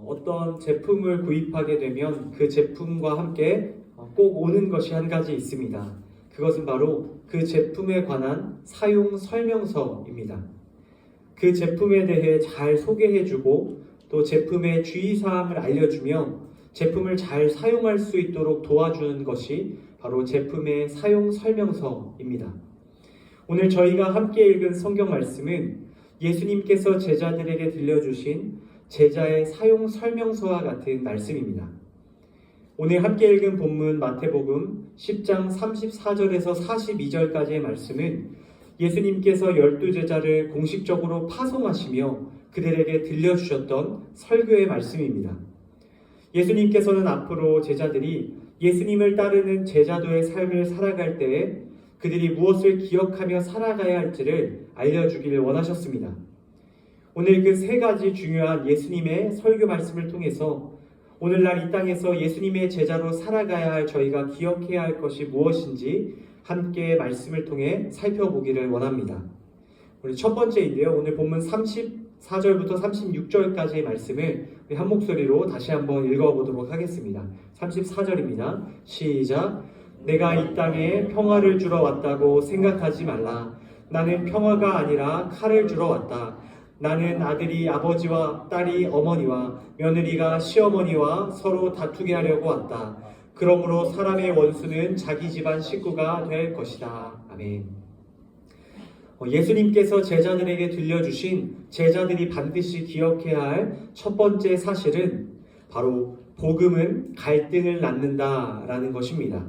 어떤 제품을 구입하게 되면 그 제품과 함께 꼭 오는 것이 한 가지 있습니다. 그것은 바로 그 제품에 관한 사용 설명서입니다. 그 제품에 대해 잘 소개해주고 또 제품의 주의사항을 알려주며 제품을 잘 사용할 수 있도록 도와주는 것이 바로 제품의 사용 설명서입니다. 오늘 저희가 함께 읽은 성경 말씀은 예수님께서 제자들에게 들려주신 제자의 사용 설명서와 같은 말씀입니다. 오늘 함께 읽은 본문 마태복음 10장 34절에서 42절까지의 말씀은 예수님께서 12제자를 공식적으로 파송하시며 그들에게 들려주셨던 설교의 말씀입니다. 예수님께서는 앞으로 제자들이 예수님을 따르는 제자도의 삶을 살아갈 때에 그들이 무엇을 기억하며 살아가야 할지를 알려주기를 원하셨습니다. 오늘 그 세 가지 중요한 예수님의 설교 말씀을 통해서 오늘날 이 땅에서 예수님의 제자로 살아가야 할 저희가 기억해야 할 것이 무엇인지 함께 말씀을 통해 살펴보기를 원합니다. 우리 첫 번째인데요. 오늘 본문 34절부터 36절까지의 말씀을 우리 한 목소리로 다시 한번 읽어보도록 하겠습니다. 34절입니다. 시작! 내가 이 땅에 평화를 주러 왔다고 생각하지 말라. 나는 평화가 아니라 칼을 주러 왔다. 나는 아들이 아버지와 딸이 어머니와 며느리가 시어머니와 서로 다투게 하려고 왔다. 그러므로 사람의 원수는 자기 집안 식구가 될 것이다. 아멘. 예수님께서 제자들에게 들려주신 제자들이 반드시 기억해야 할 첫 번째 사실은 바로 복음은 갈등을 낳는다라는 것입니다.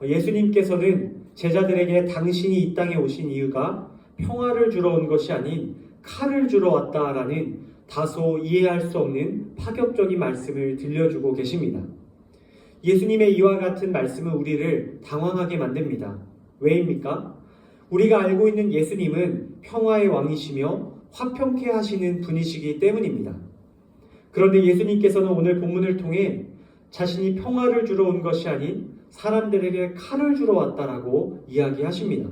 예수님께서는 제자들에게 당신이 이 땅에 오신 이유가 평화를 주러 온 것이 아닌 칼을 주러 왔다라는 다소 이해할 수 없는 파격적인 말씀을 들려주고 계십니다. 예수님의 이와 같은 말씀은 우리를 당황하게 만듭니다. 왜입니까? 우리가 알고 있는 예수님은 평화의 왕이시며 화평케 하시는 분이시기 때문입니다. 그런데 예수님께서는 오늘 본문을 통해 자신이 평화를 주러 온 것이 아닌 사람들에게 칼을 주러 왔다라고 이야기하십니다.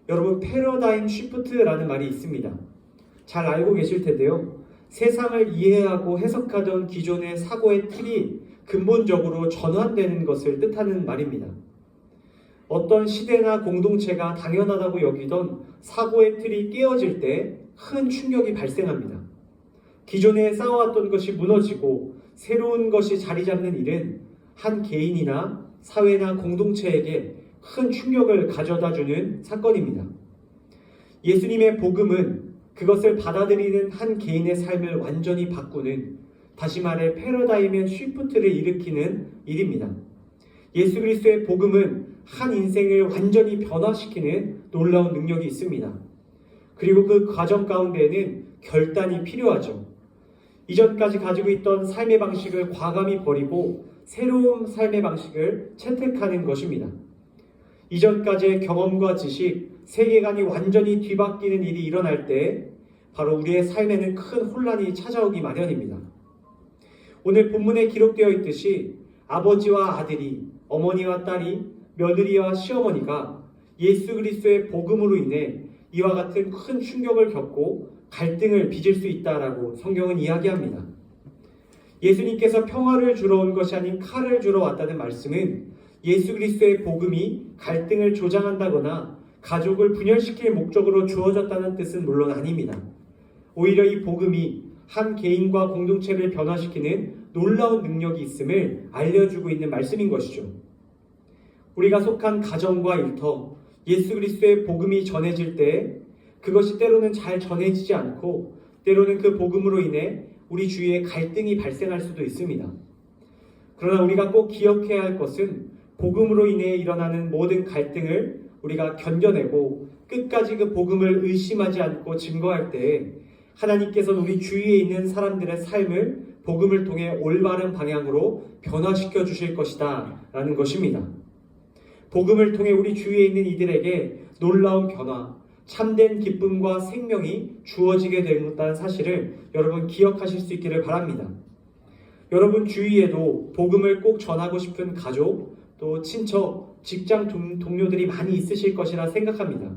여러분, 패러다임 쉬프트라는 말이 있습니다. 잘 알고 계실 텐데요. 세상을 이해하고 해석하던 기존의 사고의 틀이 근본적으로 전환되는 것을 뜻하는 말입니다. 어떤 시대나 공동체가 당연하다고 여기던 사고의 틀이 깨어질 때 큰 충격이 발생합니다. 기존에 쌓아왔던 것이 무너지고 새로운 것이 자리 잡는 일은 한 개인이나 사회나 공동체에게 큰 충격을 가져다주는 사건입니다. 예수님의 복음은 그것을 받아들이는 한 개인의 삶을 완전히 바꾸는, 다시 말해 패러다임의 쉬프트를 일으키는 일입니다. 예수 그리스도의 복음은 한 인생을 완전히 변화시키는 놀라운 능력이 있습니다. 그리고 그 과정 가운데에는 결단이 필요하죠. 이전까지 가지고 있던 삶의 방식을 과감히 버리고 새로운 삶의 방식을 채택하는 것입니다. 이전까지의 경험과 지식, 세계관이 완전히 뒤바뀌는 일이 일어날 때 바로 우리의 삶에는 큰 혼란이 찾아오기 마련입니다. 오늘 본문에 기록되어 있듯이 아버지와 아들이, 어머니와 딸이, 며느리와 시어머니가 예수 그리스도의 복음으로 인해 이와 같은 큰 충격을 겪고 갈등을 빚을 수 있다라고 성경은 이야기합니다. 예수님께서 평화를 주러 온 것이 아닌 칼을 주러 왔다는 말씀은 예수 그리스도의 복음이 갈등을 조장한다거나 가족을 분열시킬 목적으로 주어졌다는 뜻은 물론 아닙니다. 오히려 이 복음이 한 개인과 공동체를 변화시키는 놀라운 능력이 있음을 알려주고 있는 말씀인 것이죠. 우리가 속한 가정과 일터, 예수 그리스도의 복음이 전해질 때 그것이 때로는 잘 전해지지 않고 때로는 그 복음으로 인해 우리 주위에 갈등이 발생할 수도 있습니다. 그러나 우리가 꼭 기억해야 할 것은 복음으로 인해 일어나는 모든 갈등을 우리가 견뎌내고 끝까지 그 복음을 의심하지 않고 증거할 때 하나님께서는 우리 주위에 있는 사람들의 삶을 복음을 통해 올바른 방향으로 변화시켜 주실 것이다 라는 것입니다. 복음을 통해 우리 주위에 있는 이들에게 놀라운 변화, 참된 기쁨과 생명이 주어지게 된다는 사실을 여러분 기억하실 수 있기를 바랍니다. 여러분 주위에도 복음을 꼭 전하고 싶은 가족, 또 친척, 직장 동료들이 많이 있으실 것이라 생각합니다.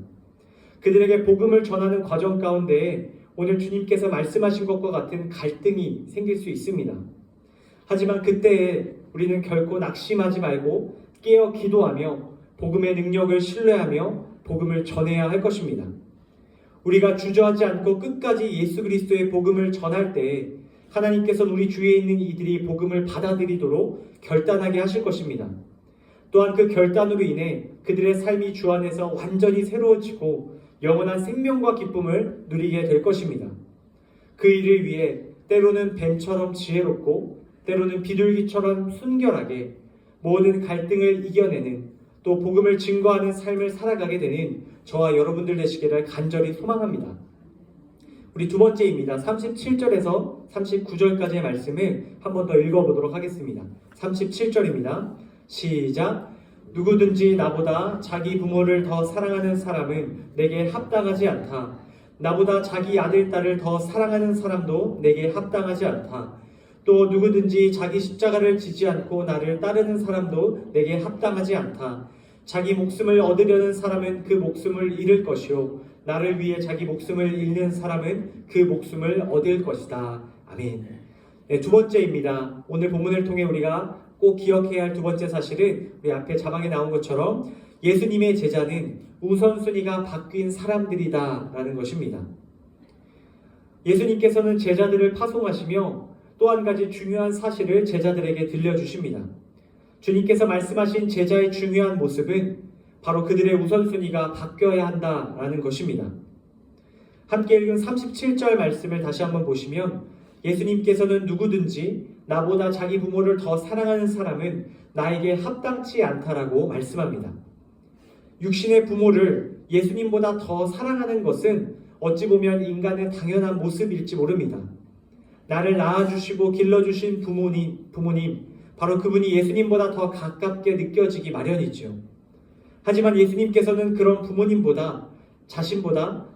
그들에게 복음을 전하는 과정 가운데 오늘 주님께서 말씀하신 것과 같은 갈등이 생길 수 있습니다. 하지만 그때에 우리는 결코 낙심하지 말고 깨어 기도하며 복음의 능력을 신뢰하며 복음을 전해야 할 것입니다. 우리가 주저하지 않고 끝까지 예수 그리스도의 복음을 전할 때에 하나님께서는 우리 주위에 있는 이들이 복음을 받아들이도록 결단하게 하실 것입니다. 또한 그 결단으로 인해 그들의 삶이 주 안에서 완전히 새로워지고 영원한 생명과 기쁨을 누리게 될 것입니다. 그 일을 위해 때로는 뱀처럼 지혜롭고 때로는 비둘기처럼 순결하게 모든 갈등을 이겨내는 또 복음을 증거하는 삶을 살아가게 되는 저와 여러분들 되시기를 간절히 소망합니다. 우리 두 번째입니다. 37절에서 39절까지의 말씀을 한 번 더 읽어보도록 하겠습니다. 37절입니다. 시작. 누구든지 나보다 자기 부모를 더 사랑하는 사람은 내게 합당하지 않다. 나보다 자기 아들, 딸을 더 사랑하는 사람도 내게 합당하지 않다. 또 누구든지 자기 십자가를 지지 않고 나를 따르는 사람도 내게 합당하지 않다. 자기 목숨을 얻으려는 사람은 그 목숨을 잃을 것이요 나를 위해 자기 목숨을 잃는 사람은 그 목숨을 얻을 것이다. 아멘. 네, 두 번째입니다. 오늘 본문을 통해 우리가 꼭 기억해야 할 두 번째 사실은 우리 앞에 자막에 나온 것처럼 예수님의 제자는 우선순위가 바뀐 사람들이다 라는 것입니다. 예수님께서는 제자들을 파송하시며 또 한 가지 중요한 사실을 제자들에게 들려주십니다. 주님께서 말씀하신 제자의 중요한 모습은 바로 그들의 우선순위가 바뀌어야 한다라는 것입니다. 함께 읽은 37절 말씀을 다시 한번 보시면 예수님께서는 누구든지 나보다 자기 부모를 더 사랑하는 사람은 나에게 합당치 않다라고 말씀합니다. 육신의 부모를 예수님보다 더 사랑하는 것은 어찌 보면 인간의 당연한 모습일지 모릅니다. 나를 낳아주시고 길러주신 부모님, 바로 그분이 예수님보다 더 가깝게 느껴지기 마련이죠. 하지만 예수님께서는 그런 부모님보다 자신보다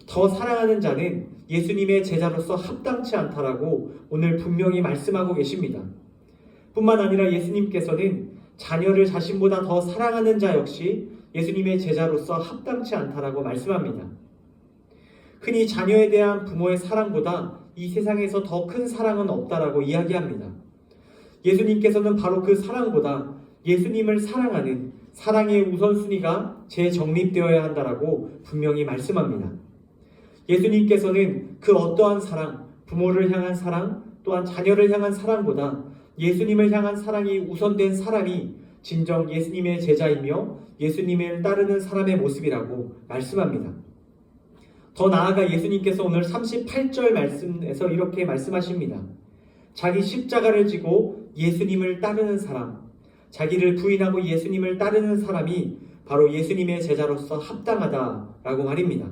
더 사랑하는 자는 예수님의 제자로서 합당치 않다라고 오늘 분명히 말씀하고 계십니다. 뿐만 아니라 예수님께서는 자녀를 자신보다 더 사랑하는 자 역시 예수님의 제자로서 합당치 않다라고 말씀합니다. 흔히 자녀에 대한 부모의 사랑보다 이 세상에서 더 큰 사랑은 없다라고 이야기합니다. 예수님께서는 바로 그 사랑보다 예수님을 사랑하는 사랑의 우선순위가 재정립되어야 한다라고 분명히 말씀합니다. 예수님께서는 그 어떠한 사랑, 부모를 향한 사랑, 또한 자녀를 향한 사랑보다 예수님을 향한 사랑이 우선된 사람이 진정 예수님의 제자이며 예수님을 따르는 사람의 모습이라고 말씀합니다. 더 나아가 예수님께서 오늘 38절 말씀에서 이렇게 말씀하십니다. 자기 십자가를 지고 예수님을 따르는 사람, 자기를 부인하고 예수님을 따르는 사람이 바로 예수님의 제자로서 합당하다라고 말입니다.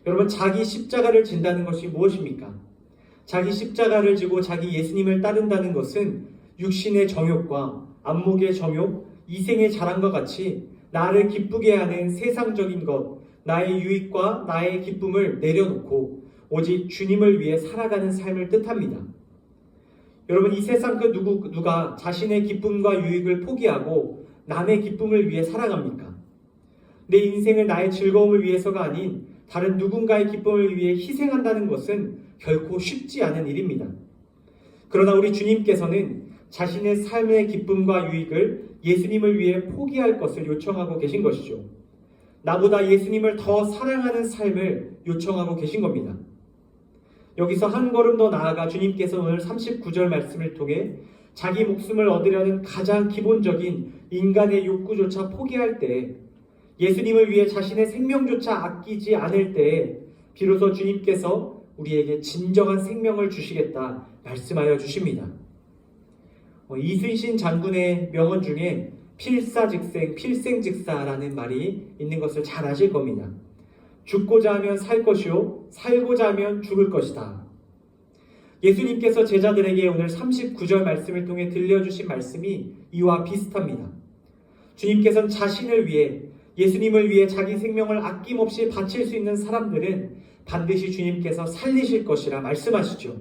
여러분, 자기 십자가를 진다는 것이 무엇입니까? 자기 십자가를 지고 자기 예수님을 따른다는 것은 육신의 정욕과 안목의 정욕, 이생의 자랑과 같이 나를 기쁘게 하는 세상적인 것, 나의 유익과 나의 기쁨을 내려놓고 오직 주님을 위해 살아가는 삶을 뜻합니다. 여러분, 이 세상 그 누가 자신의 기쁨과 유익을 포기하고 남의 기쁨을 위해 살아갑니까? 내 인생을 나의 즐거움을 위해서가 아닌 다른 누군가의 기쁨을 위해 희생한다는 것은 결코 쉽지 않은 일입니다. 그러나 우리 주님께서는 자신의 삶의 기쁨과 유익을 예수님을 위해 포기할 것을 요청하고 계신 것이죠. 나보다 예수님을 더 사랑하는 삶을 요청하고 계신 겁니다. 여기서 한 걸음 더 나아가 주님께서 오늘 39절 말씀을 통해 자기 목숨을 얻으려는 가장 기본적인 인간의 욕구조차 포기할 때, 예수님을 위해 자신의 생명조차 아끼지 않을 때 비로소 주님께서 우리에게 진정한 생명을 주시겠다 말씀하여 주십니다. 이순신 장군의 명언 중에 필사직생, 필생직사라는 말이 있는 것을 잘 아실 겁니다. 죽고자 하면 살 것이요 살고자 하면 죽을 것이다. 예수님께서 제자들에게 오늘 39절 말씀을 통해 들려주신 말씀이 이와 비슷합니다. 주님께서는 자신을 위해, 예수님을 위해 자기 생명을 아낌없이 바칠 수 있는 사람들은 반드시 주님께서 살리실 것이라 말씀하시죠.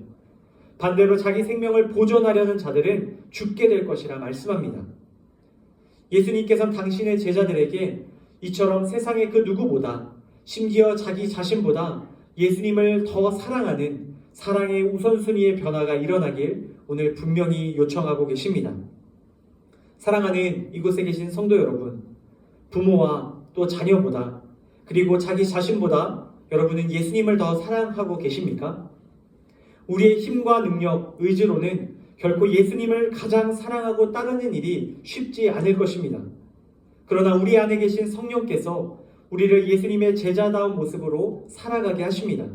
반대로 자기 생명을 보존하려는 자들은 죽게 될 것이라 말씀합니다. 예수님께서는 당신의 제자들에게 이처럼 세상의 그 누구보다, 심지어 자기 자신보다 예수님을 더 사랑하는 사랑의 우선순위의 변화가 일어나길 오늘 분명히 요청하고 계십니다. 사랑하는 이곳에 계신 성도 여러분, 부모와 또 자녀보다 그리고 자기 자신보다 여러분은 예수님을 더 사랑하고 계십니까? 우리의 힘과 능력, 의지로는 결코 예수님을 가장 사랑하고 따르는 일이 쉽지 않을 것입니다. 그러나 우리 안에 계신 성령께서 우리를 예수님의 제자다운 모습으로 살아가게 하십니다.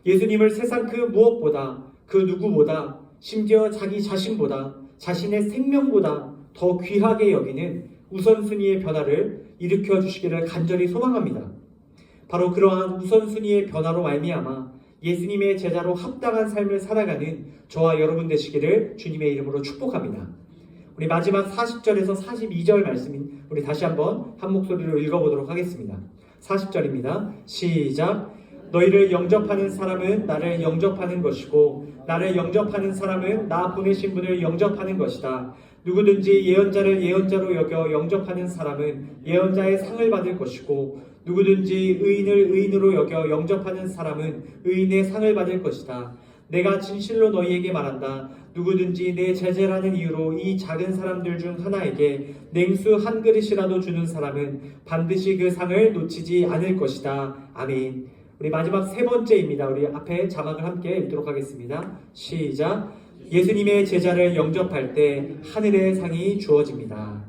예수님을 세상 그 무엇보다, 그 누구보다, 심지어 자기 자신보다, 자신의 생명보다 더 귀하게 여기는 우선순위의 변화를 일으켜 주시기를 간절히 소망합니다. 바로 그러한 우선순위의 변화로 말미암아 예수님의 제자로 합당한 삶을 살아가는 저와 여러분 되시기를 주님의 이름으로 축복합니다. 우리 마지막 40절에서 42절 말씀인 우리 다시 한번 한 목소리로 읽어보도록 하겠습니다. 40절입니다. 시작. 너희를 영접하는 사람은 나를 영접하는 것이고 나를 영접하는 사람은 나 보내신 분을 영접하는 것이다. 누구든지 예언자를 예언자로 여겨 영접하는 사람은 예언자의 상을 받을 것이고 누구든지 의인을 의인으로 여겨 영접하는 사람은 의인의 상을 받을 것이다. 내가 진실로 너희에게 말한다. 누구든지 내 제자라는 이유로 이 작은 사람들 중 하나에게 냉수 한 그릇이라도 주는 사람은 반드시 그 상을 놓치지 않을 것이다. 아멘. 우리 마지막 세 번째입니다. 우리 앞에 자막을 함께 읽도록 하겠습니다. 시작. 예수님의 제자를 영접할 때 하늘의 상이 주어집니다.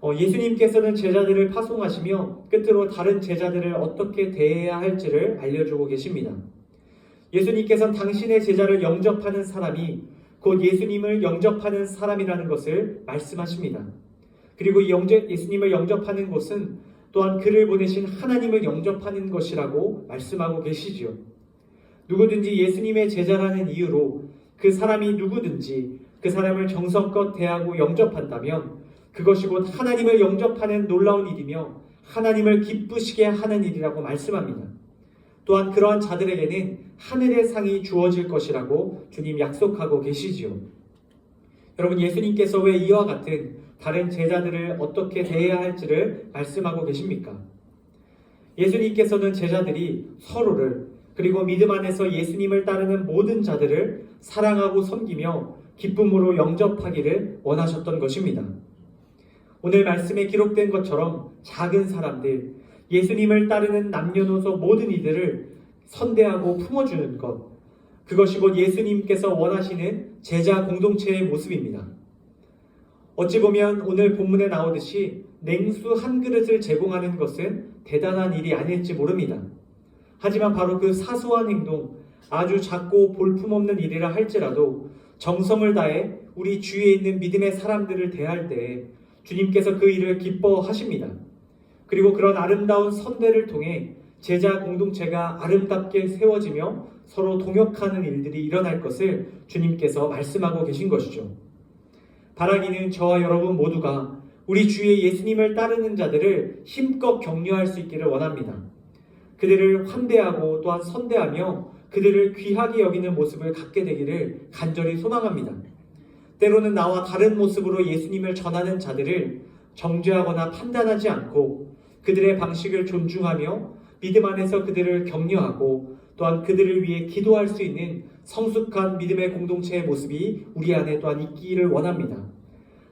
예수님께서는 제자들을 파송하시며 끝으로 다른 제자들을 어떻게 대해야 할지를 알려주고 계십니다. 예수님께서는 당신의 제자를 영접하는 사람이 곧 예수님을 영접하는 사람이라는 것을 말씀하십니다. 그리고 예수님을 영접하는 것은 또한 그를 보내신 하나님을 영접하는 것이라고 말씀하고 계시지요. 누구든지 예수님의 제자라는 이유로 그 사람이 누구든지 그 사람을 정성껏 대하고 영접한다면 그것이 곧 하나님을 영접하는 놀라운 일이며 하나님을 기쁘시게 하는 일이라고 말씀합니다. 또한 그러한 자들에게는 하늘의 상이 주어질 것이라고 주님 약속하고 계시지요. 여러분, 예수님께서 왜 이와 같은 다른 제자들을 어떻게 대해야 할지를 말씀하고 계십니까? 예수님께서는 제자들이 서로를 그리고 믿음 안에서 예수님을 따르는 모든 자들을 사랑하고 섬기며 기쁨으로 영접하기를 원하셨던 것입니다. 오늘 말씀에 기록된 것처럼 작은 사람들, 예수님을 따르는 남녀노소 모든 이들을 선대하고 품어주는 것, 그것이 곧 예수님께서 원하시는 제자 공동체의 모습입니다. 어찌 보면 오늘 본문에 나오듯이 냉수 한 그릇을 제공하는 것은 대단한 일이 아닐지 모릅니다. 하지만 바로 그 사소한 행동, 아주 작고 볼품없는 일이라 할지라도 정성을 다해 우리 주위에 있는 믿음의 사람들을 대할 때 주님께서 그 일을 기뻐하십니다. 그리고 그런 아름다운 선대를 통해 제자 공동체가 아름답게 세워지며 서로 동역하는 일들이 일어날 것을 주님께서 말씀하고 계신 것이죠. 바라기는 저와 여러분 모두가 우리 주위에 예수님을 따르는 자들을 힘껏 격려할 수 있기를 원합니다. 그들을 환대하고 또한 선대하며 그들을 귀하게 여기는 모습을 갖게 되기를 간절히 소망합니다. 때로는 나와 다른 모습으로 예수님을 전하는 자들을 정죄하거나 판단하지 않고 그들의 방식을 존중하며 믿음 안에서 그들을 격려하고 또한 그들을 위해 기도할 수 있는 성숙한 믿음의 공동체의 모습이 우리 안에 또한 있기를 원합니다.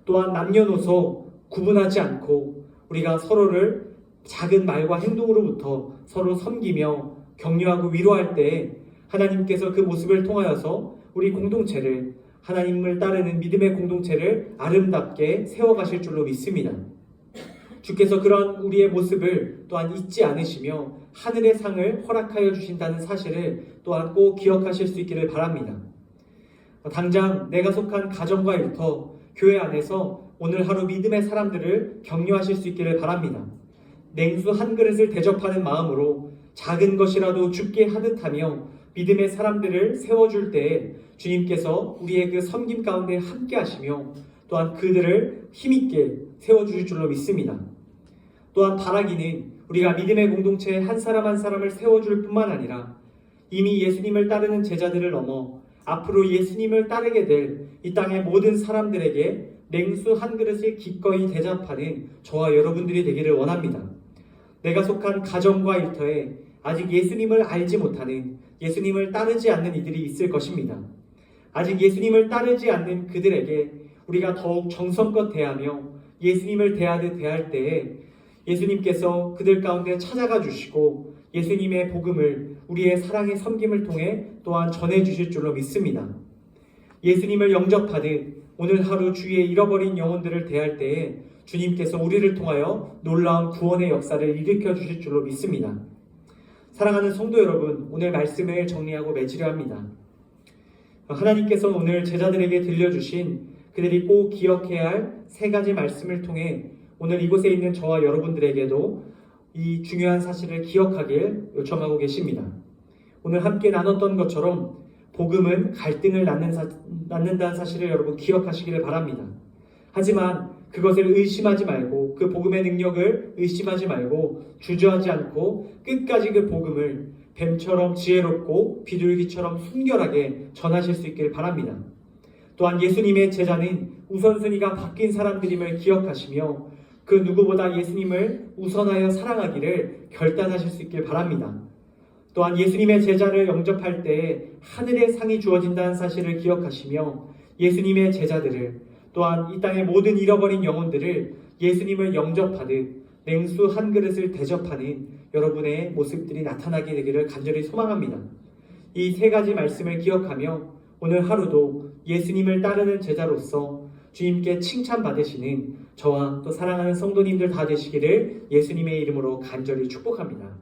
또한 남녀노소 구분하지 않고 우리가 서로를 작은 말과 행동으로부터 서로 섬기며 격려하고 위로할 때 하나님께서 그 모습을 통하여서 우리 공동체를 하나님을 따르는 믿음의 공동체를 아름답게 세워가실 줄로 믿습니다. 주께서 그런 우리의 모습을 또한 잊지 않으시며 하늘의 상을 허락하여 주신다는 사실을 또한 꼭 기억하실 수 있기를 바랍니다. 당장 내가 속한 가정과 일터, 교회 안에서 오늘 하루 믿음의 사람들을 격려하실 수 있기를 바랍니다. 냉수 한 그릇을 대접하는 마음으로 작은 것이라도 죽게 하듯하며 믿음의 사람들을 세워줄 때 주님께서 우리의 그 섬김 가운데 함께 하시며 또한 그들을 힘있게 세워주실 줄로 믿습니다. 또한 바라기는 우리가 믿음의 공동체에 한 사람 한 사람을 세워줄 뿐만 아니라 이미 예수님을 따르는 제자들을 넘어 앞으로 예수님을 따르게 될 이 땅의 모든 사람들에게 냉수 한 그릇을 기꺼이 대접하는 저와 여러분들이 되기를 원합니다. 내가 속한 가정과 일터에 아직 예수님을 알지 못하는, 예수님을 따르지 않는 이들이 있을 것입니다. 아직 예수님을 따르지 않는 그들에게 우리가 더욱 정성껏 대하며 예수님을 대하듯 대할 때에 예수님께서 그들 가운데 찾아가 주시고 예수님의 복음을 우리의 사랑의 섬김을 통해 또한 전해 주실 줄로 믿습니다. 예수님을 영접하듯 오늘 하루 주위에 잃어버린 영혼들을 대할 때에 주님께서 우리를 통하여 놀라운 구원의 역사를 일으켜 주실 줄로 믿습니다. 사랑하는 성도 여러분, 오늘 말씀을 정리하고 맺으려 합니다. 하나님께서 오늘 제자들에게 들려주신 그들이 꼭 기억해야 할 세 가지 말씀을 통해 오늘 이곳에 있는 저와 여러분들에게도 이 중요한 사실을 기억하길 요청하고 계십니다. 오늘 함께 나눴던 것처럼 복음은 갈등을 낳는다는 사실을 여러분 기억하시기를 바랍니다. 하지만 그것을 의심하지 말고 그 복음의 능력을 의심하지 말고 주저하지 않고 끝까지 그 복음을 뱀처럼 지혜롭고 비둘기처럼 순결하게 전하실 수 있길 바랍니다. 또한 예수님의 제자는 우선순위가 바뀐 사람들임을 기억하시며 그 누구보다 예수님을 우선하여 사랑하기를 결단하실 수 있길 바랍니다. 또한 예수님의 제자를 영접할 때 하늘의 상이 주어진다는 사실을 기억하시며 예수님의 제자들을 또한 이 땅의 모든 잃어버린 영혼들을 예수님을 영접하듯 냉수 한 그릇을 대접하는 여러분의 모습들이 나타나게 되기를 간절히 소망합니다. 이 세 가지 말씀을 기억하며 오늘 하루도 예수님을 따르는 제자로서 주님께 칭찬받으시는 저와 또 사랑하는 성도님들 다 되시기를 예수님의 이름으로 간절히 축복합니다.